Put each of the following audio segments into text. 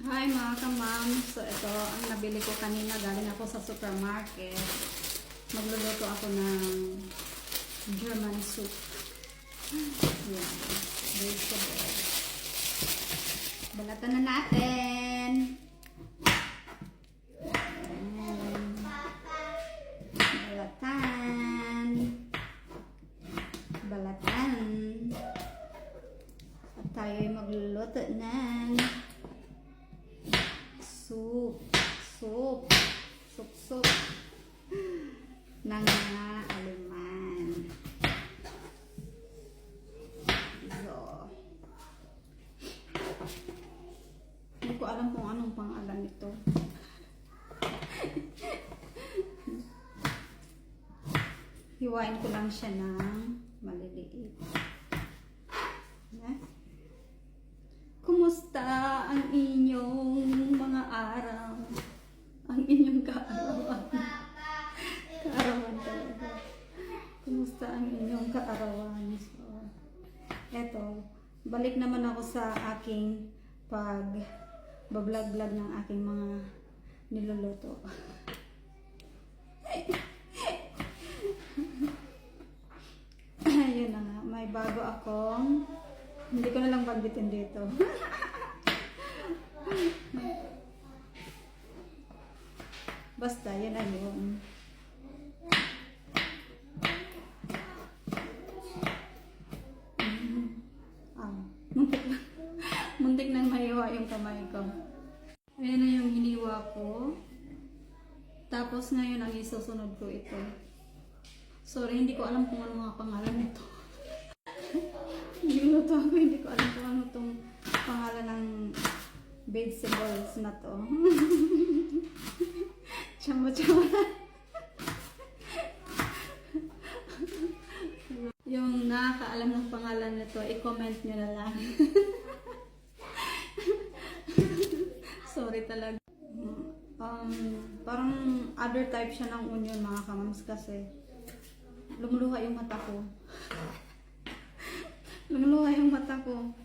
Hi mga kamam. So ito ang nabili ko kanina, galing ako sa supermarket. Magluluto ako ng German soup. Yan. Vegetable. Balatan na natin. Balatan. Balatan. At tayo'y magluluto ng soup ng mga Aleman. So, hindi ko alam kung anong pangalan nito. Hiwain ko lang siya ng maliliit. Kumusta ang inyong mga araw? Ang inyong kaarawan? Kaarawan talaga. Kumusta ang inyong kaarawan? So, eto, balik naman ako sa aking pag-vlog-vlog ng aking mga niluluto. Ayun na nga, may bago akong hindi ko na lang banggitin dito. Basta, yun na yun. Muntik nang mahiwa yung kamay ko. Ayan na yung hiniwa ko. Tapos ngayon ang isusunod ko ito. Sorry, hindi ko alam kung ano mga pangalan nito. Niluto ako, hindi ko alam kung ano itong pangalan ng vegetables na to. Chamo-chamo. Yung nakakaalam ng pangalan nito, i-comment nyo na lang. Sorry talaga. Parang other type siya ng onion mga kamams kasi lumuluha yung mata ko. Lumuluha yung mata ko.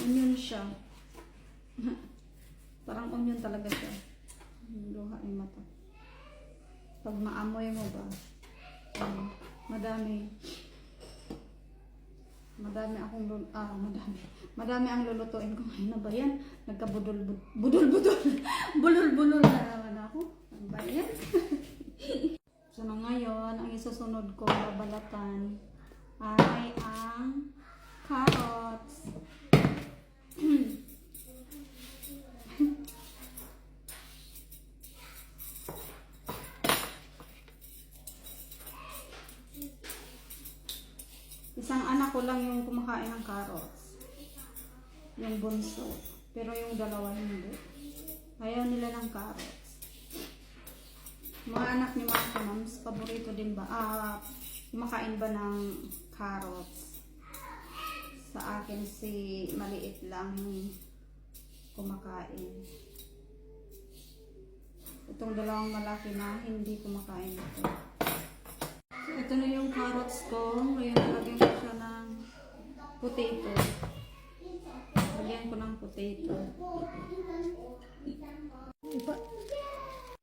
Onion siya. Parang onion talaga siya. Lumuluha yung mata. Pag maamoy mo ba? Madami ang lulutuin ko ngayon. Na ba yan? Nagkabudol-budol. Bulol-bulol na naman ako. Ano ba yan? So na ngayon, ang isusunod ko babalatan ay ang carrots. Isang anak ko lang yung kumakain ng carrots. Yung bunso. Pero yung dalawa hindi. Ayaw nila ng carrots. Mga anak ni mga kamams, paborito din ba? Kumakain ba ng carrots? Sa akin si maliit lang yung kumakain. Itong dalawang malaki na hindi kumakain ito. So, ito na yung carrots ko. Ngayon nalagyan ko siya ng potato. Lagyan ko ng potato.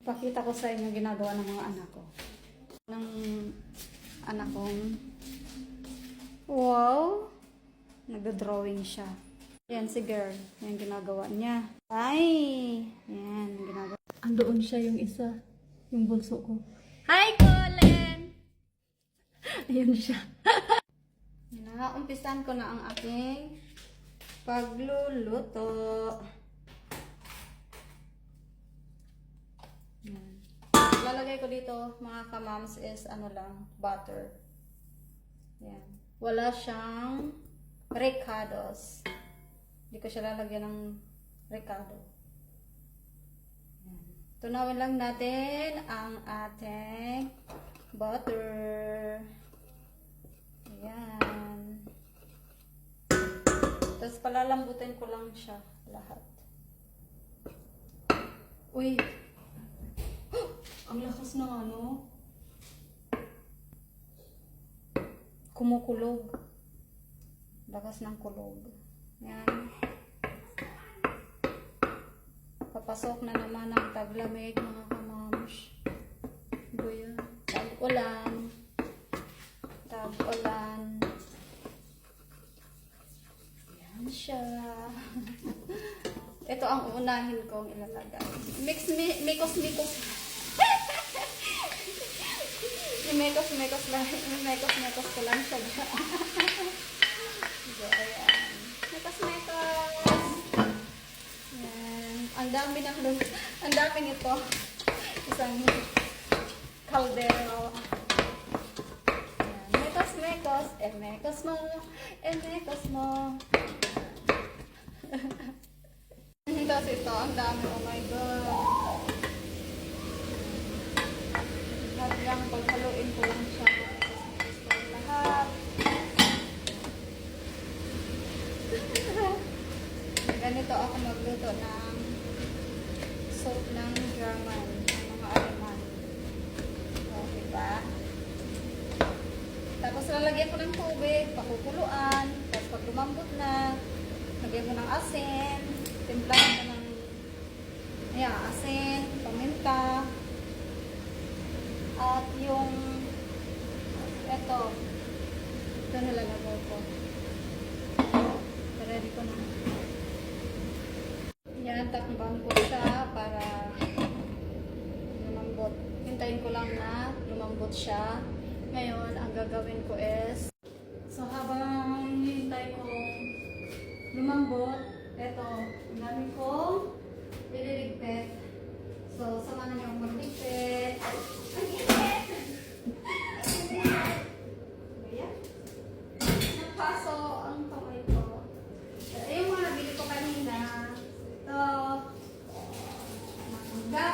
Pakita ko sa inyo ginagawa ng mga anak ko. Ng anak kong wow! Nagdo-drawing siya. Yan si girl. Yan ginagawa niya. Ay! Yan ginagawa. Andoon siya yung isa. Yung bunso ko. Hi, Colin! Ayun siya. Umpisan ko na ang aking pagluluto. Yan. Lalagay ko dito mga kamams is ano lang, butter. Yan. Wala siyang ricados. Hindi ko siya lalagyan ng ricado. Yan. Tunawin lang natin ang ating butter. Ayan. Tapos palalambutin ko lang siya lahat. Uy! Ang lakas ng ano. Kumukulog. Lakas ng kulog. Yan. papasok na naman ang taglamig mga kamams. Ano yun? Tag-ulan. Tag-ulan. Yan siya. Ito ang unahin kong ilalagay. Mikos. Mekos ko lang siya. So, ayan. Mekos. Ayan. Ang dami nito. Isang kaldero. Ayan. Mekos mo. Tapos ito, ang dami. Oh my God. Hanggang paghaluin ko lang siya. Tapos ko lahat. Ganito ako magluto ng soup ng German, ng mga Aleman. O, diba? Tapos lalagyan ko ng tubig, pakukuluan. Tapos pag lumambot na, lagyan mo ng asin. Timplahan mo ng asin, paminta. At yung ito nilalagay ko. Ready ko na. Yan, takpan ko siya para lumambot. Hintayin ko lang na lumambot siya. Ngayon, ang gagawin ko is, so habang hintay ko lumambot, ito, ang dami kong ililigpit. So, sama na niyong magligpit. Ang init! Ayan. Napaso ang kamay ko. So, yung mga nabili ko kanina. Ito. Mangga.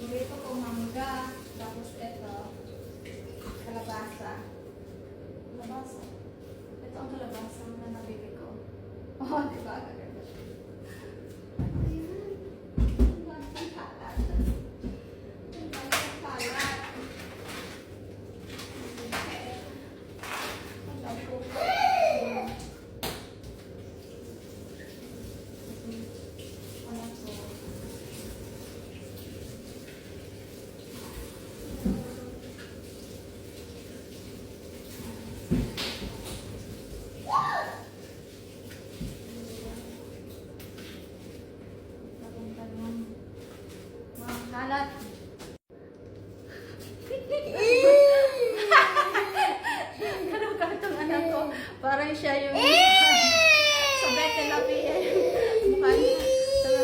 Burrito ko mangga. Tapos ito. Kalabasa. Kalabasa. Ito ang kalabasa na nabili ko. Oh, diba? Gaganda siya. Kalat. Anong kartong anak ko? Parang siya yung sa Betty Lapie. Mukha niya.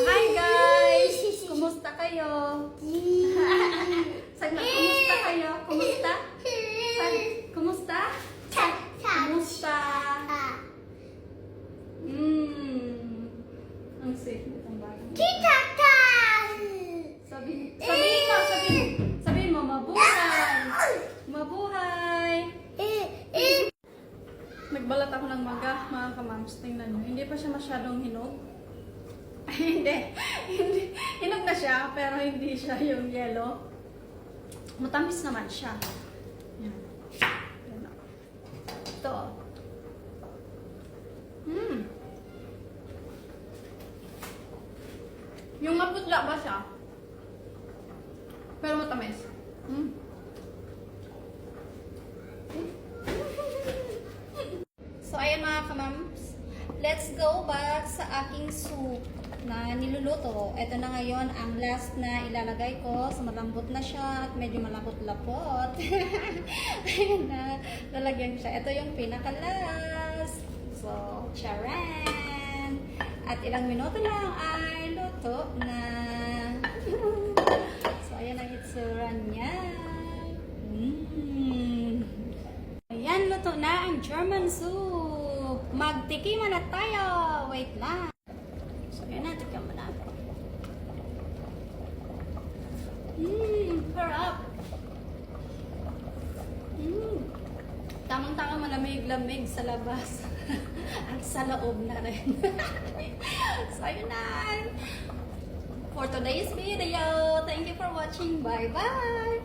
Hi guys! Kumusta kayo? Saglit, kumusta kayo? Kumusta? Kumusta? Kumusta? Ang sweet nitong batang. Sabihin mo, mabuhay! Nagbalat ako ng mangga, mga kamams. Tingnan nyo, hindi pa siya masyadong hinog. hindi. Hinog na siya, pero hindi siya yung yellow. Matamis naman siya. Yan. Ito. Yung maputla ba siya? Pero matamis. So, ayan mga kamams. Let's go back sa aking soup na niluluto. Ito na ngayon ang last na ilalagay ko. So, malambot na siya at medyo malapot-lapot. Ayan na. Lalagyan ko siya. Ito yung pinaka-last. So, charan! At ilang minuto lang ay luto na. So, ayan ang itsura niya. Ayan, luto na ang German soup. Magtikiman na tayo. Wait lang. So, ayan na. Tikiman na ako. Harap. Tamang-tama malamig-lamig sa labas. At sa loob na rin. So, ayun na. For today's video, thank you for watching. Bye-bye!